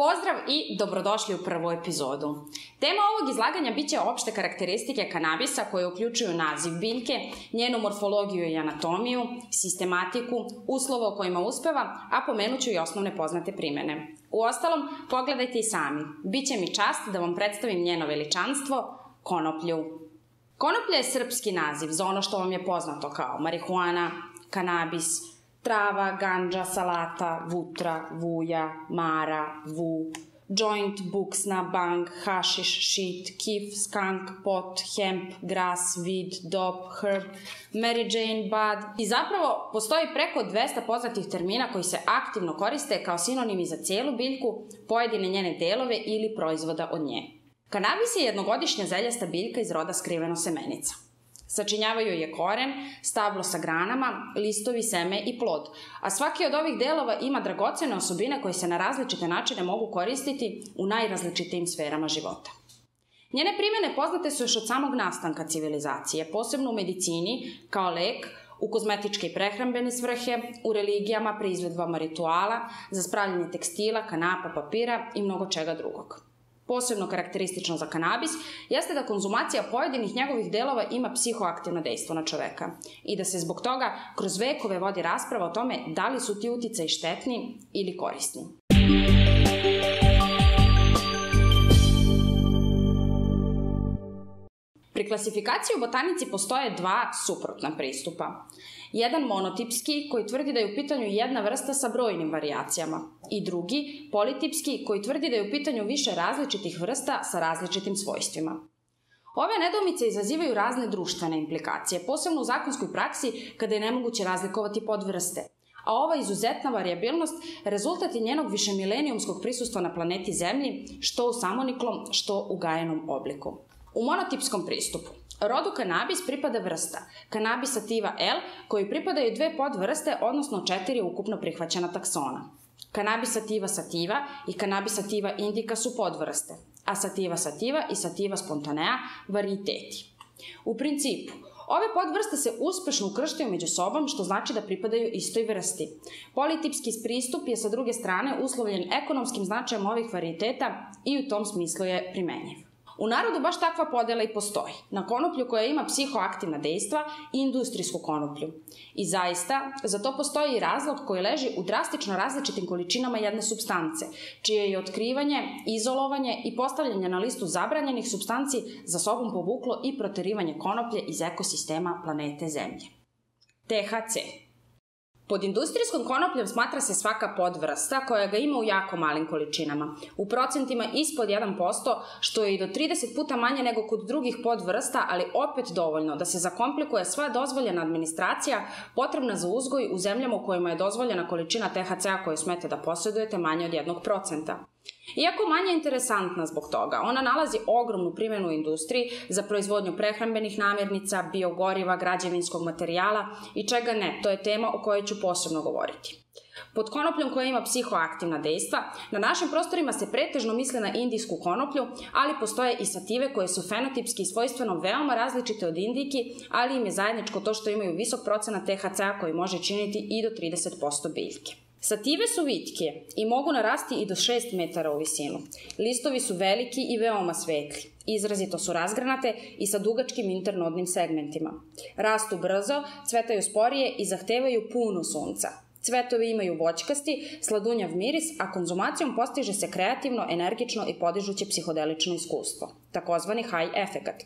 Pozdrav i dobrodošli u prvu epizodu. Tema ovog izlaganja biće opšte karakteristike kanabisa koje uključuju naziv biljke, njenu morfologiju i anatomiju, sistematiku, uslova u kojima uspeva, a pomenuću i osnovne poznate primene. Uostalom, pogledajte i sami. Biće mi čast da vam predstavim njeno veličanstvo, konoplju. Konoplja je srpski naziv za ono što vam je poznato kao marihuana, kanabis, trava, gandža, salata, vutra, vuja, mara, vu, joint, buksna, bang, hašiš, shit, kif, skunk, pot, hemp, gras, vid, dop, herb, Mary Jane, bud. I zapravo postoji preko 200 poznatih termina koji se aktivno koriste kao sinonimi za cijelu biljku, pojedine njene delove ili proizvoda od nje. Kanabis je jednogodišnja zeljasta biljka iz roda skriveno semenica. Sačinjavaju je koren, stablo sa granama, listovi, seme i plod, a svaki od ovih delova ima dragocene osobine koje se na različite načine mogu koristiti u najrazličitijim sferama života. Njene primene poznate su još od samog nastanka civilizacije, posebno u medicini, kao lek, u kozmetičke i prehrambene svrhe, u religijama, pri izvedbama rituala, za spravljanje tekstila, kanapa, papira i mnogo čega drugog. Posebno karakteristično za kanabis jeste da konzumacija pojedinih njegovih delova ima psihoaktivno dejstvo na čoveka i da se zbog toga kroz vekove vodi rasprava o tome da li su ti uticaji štetni ili korisni. Pri klasifikaciji u botanici postoje dva suprotna pristupa. Jedan monotipski koji tvrdi da je u pitanju jedna vrsta sa brojnim varijacijama i drugi politipski koji tvrdi da je u pitanju više različitih vrsta sa različitim svojstvima. Ove nedoumice izazivaju razne društvene implikacije, posebno u zakonskoj praksi kada je nemoguće razlikovati podvrste, a ova izuzetna varijabilnost rezultat je njenog višemilenijumskog prisustva na planeti Zemlji, što u samoniklom, što u gajenom obliku. U monotipskom pristupu rodu kanabis pripada vrsta Cannabis sativa L, koji pripadaju dve podvrste, odnosno 4 ukupno prihvaćena taksona. Cannabis sativa sativa i Cannabis sativa indica su podvrste, a sativa sativa i sativa spontanea varijiteti. U principu, ove podvrste se uspešno ukrštaju među sobom, što znači da pripadaju istoj vrsti. Politipski pristup je sa druge strane uslovljen ekonomskim značajem ovih varijiteta i u tom smislu je primenjiv. U narodu baš takva podela i postoji, na konoplju koja ima psihoaktivna dejstva i industrijsku konoplju. I zaista, za to postoji i razlog koji leži u drastično različitim količinama jedne supstance, čije je otkrivanje, izolovanje i postavljanje na listu zabranjenih supstanci za sobom povuklo i proterivanje konoplje iz ekosistema planete Zemlje. THC. Pod industrijskom konopljom smatra se svaka podvrsta koja ga ima u jako malim količinama, u procentima ispod 1%, što je i do 30 puta manje nego kod drugih podvrsta, ali opet dovoljno da se zakomplikuje sva dozvoljena administracija potrebna za uzgoj u zemljama u kojima je dozvoljena količina THC-a koju smete da posjedujete manje od 1%. Iako manje interesantna zbog toga, ona nalazi ogromnu primjenu u industriji za proizvodnju prehrambenih namirnica, biogoriva, građevinskog materijala i čega ne, to je tema o kojoj ću posebno govoriti. Pod konopljom koja ima psihoaktivna dejstva, na našim prostorima se pretežno misle na indijsku konoplju, ali postoje i sative koje su fenotipski i svojstveno veoma različite od indijki, ali im je zajedničko to što imaju visok procenat THC-a koji može činiti i do 30% biljke. Sative su vitke i mogu narasti i do 6 metara u visinu. Listovi su veliki i veoma svetli. Izrazito su razgranate i sa dugačkim internodnim segmentima. Rastu brzo, cvetaju sporije i zahtevaju puno sunca. Cvetovi imaju voćkasti, sladunjav miris, a konzumacijom postiže se kreativno, energično i podižuće psihodelično iskustvo, takozvani high efekat.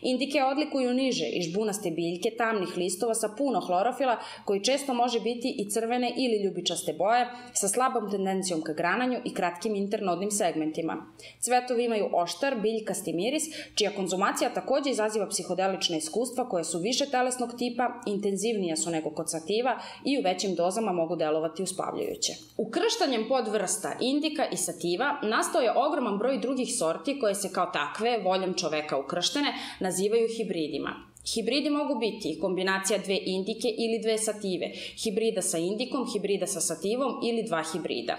Indike odlikuju niže i žbunaste biljke tamnih listova sa puno hlorofila koji često može biti i crvene ili ljubičaste boje sa slabom tendencijom ka grananju i kratkim internodnim segmentima. Cvetovi imaju oštar, biljkasti miris, čija konzumacija takođe izaziva psihodelična iskustva koje su više telesnog tipa, intenzivnija su nego kod sativa i u većim dozama mogu delovati uspavljujuće. Ukrštanjem podvrsta indika i sativa nastao je ogroman broj drugih sorti koje se kao takve, voljom čoveka ukrštene, nazivaju hibridima. Hibridi mogu biti kombinacija dve indike ili dve sative, hibrida sa indikom, hibrida sa sativom ili dva hibrida.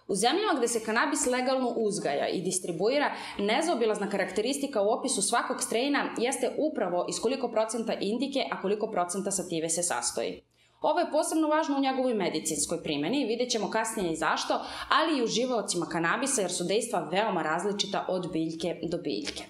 U zemljama gde se kanabis legalno uzgaja i distribuira, nezaobilazna karakteristika u opisu svakog strejna jeste upravo iz koliko procenta indike, a koliko procenta sative se sastoji. Ovo je posebno važno u njegovoj medicinskoj primjeni, vidjet ćemo kasnije i zašto, ali i uživaocima kanabisa jer su dejstva veoma različita od biljke do biljke.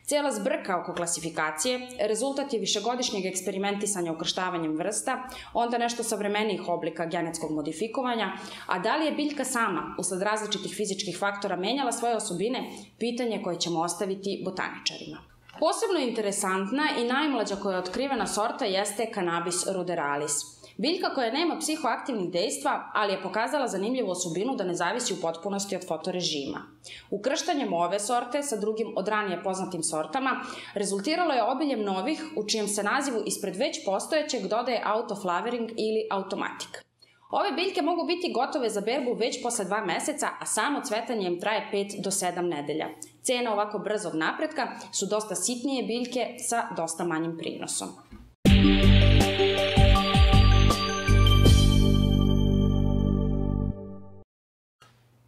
Cijela zbrka oko klasifikacije rezultat je višegodišnjeg eksperimentisanja ukrštavanjem vrsta, onda nešto savremenijih oblika genetskog modifikovanja, a da li je biljka sama, usled različitih fizičkih faktora, menjala svoje osobine, pitanje koje ćemo ostaviti botaničarima. Posebno interesantna i najmlađa koja je otkrivena sorta jeste Cannabis ruderalis. Biljka koja nema psihoaktivnih dejstva, ali je pokazala zanimljivu osobinu da ne zavisi u potpunosti od fotorežima. Ukrštanjem ove sorte sa drugim od ranije poznatim sortama rezultiralo je obiljem novih u čijem se nazivu ispred već postojećeg dodaje autoflowering ili automatik. Ove biljke mogu biti gotove za berbu već posle 2 meseca, a samo cvetanje im traje 5 do 7 nedelja. Cena ovako brzog napretka su dosta sitnije biljke sa dosta manjim prinosom.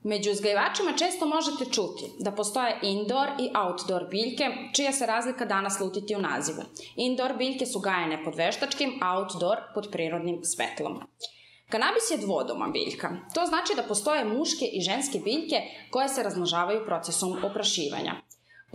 Među uzgajivačima često možete čuti da postoje indoor i outdoor biljke, čija se razlika danas slutiti u nazivu. Indoor biljke su gajene pod veštačkim, a outdoor pod prirodnim svetlom. Kanabis je dvodoma biljka. To znači da postoje muške i ženske biljke koje se razmnožavaju procesom oprašivanja.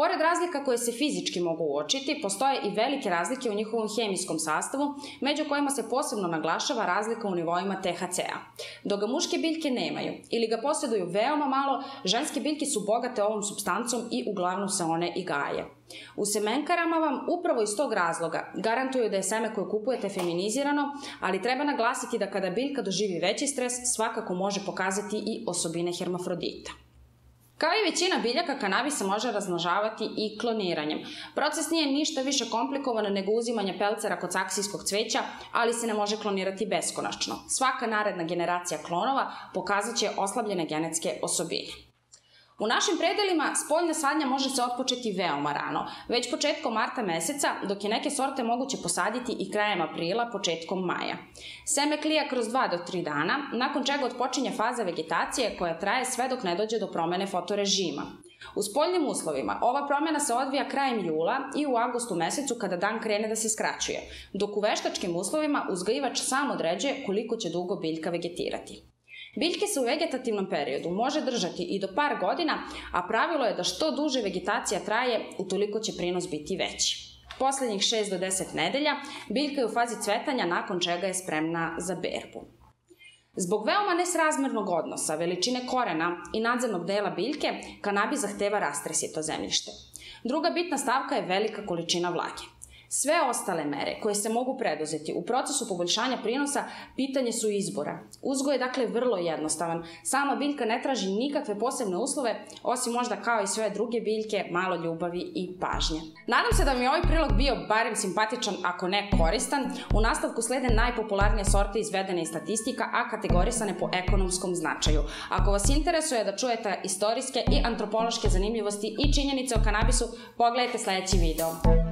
Pored razlika koje se fizički mogu uočiti, postoje i velike razlike u njihovom hemijskom sastavu, među kojima se posebno naglašava razlika u nivoima THC-a. Dok ga muške biljke nemaju ili ga posjeduju veoma malo, ženske biljke su bogate ovom supstancom i uglavnom se one i gaje. U semenkarama vam upravo iz tog razloga garantuju da je seme koje kupujete feminizirano, ali treba naglasiti da kada biljka doživi veći stres, svakako može pokazati i osobine hermafrodita. Kao i većina biljaka, kanabis se može razmnožavati i kloniranjem. Proces nije ništa više komplikovan nego uzimanje pelcera kod saksijskog cveća, ali se ne može klonirati beskonačno. Svaka naredna generacija klonova pokazat će oslabljene genetske osobine. U našim predelima spoljna sadnja može se otpočeti veoma rano, već početkom marta meseca, dok je neke sorte moguće posaditi i krajem aprila, početkom maja. Seme klija kroz 2 do 3 dana, nakon čega otpočinje faza vegetacije koja traje sve dok ne dođe do promene fotorežima. U spoljnim uslovima ova promjena se odvija krajem jula i u avgustu mesecu kada dan krene da se skraćuje, dok u veštačkim uslovima uzgajivač sam određuje koliko će dugo biljka vegetirati. Biljke se u vegetativnom periodu može držati i do par godina, a pravilo je da što duže vegetacija traje, utoliko će prinos biti veći. Poslednjih 6 do 10 nedelja biljka je u fazi cvetanja, nakon čega je spremna za berbu. Zbog veoma nesrazmernog odnosa, veličine korena i nadzemnog dela biljke, kanabis zahteva rastresito zemljište. Druga bitna stavka je velika količina vlage. Sve ostale mere koje se mogu preduzeti u procesu poboljšanja prinosa pitanje su izbora. Uzgoj je dakle vrlo jednostavan. Sama biljka ne traži nikakve posebne uslove, osim možda kao i sve druge biljke, malo ljubavi i pažnje. Nadam se da mi je ovaj prilog bio barem simpatičan, ako ne koristan. U nastavku slede najpopularnije sorte izvedene iz statistika, a kategorisane po ekonomskom značaju. Ako vas interesuje da čujete istorijske i antropološke zanimljivosti i činjenice o kanabisu, pogledajte sledeći video.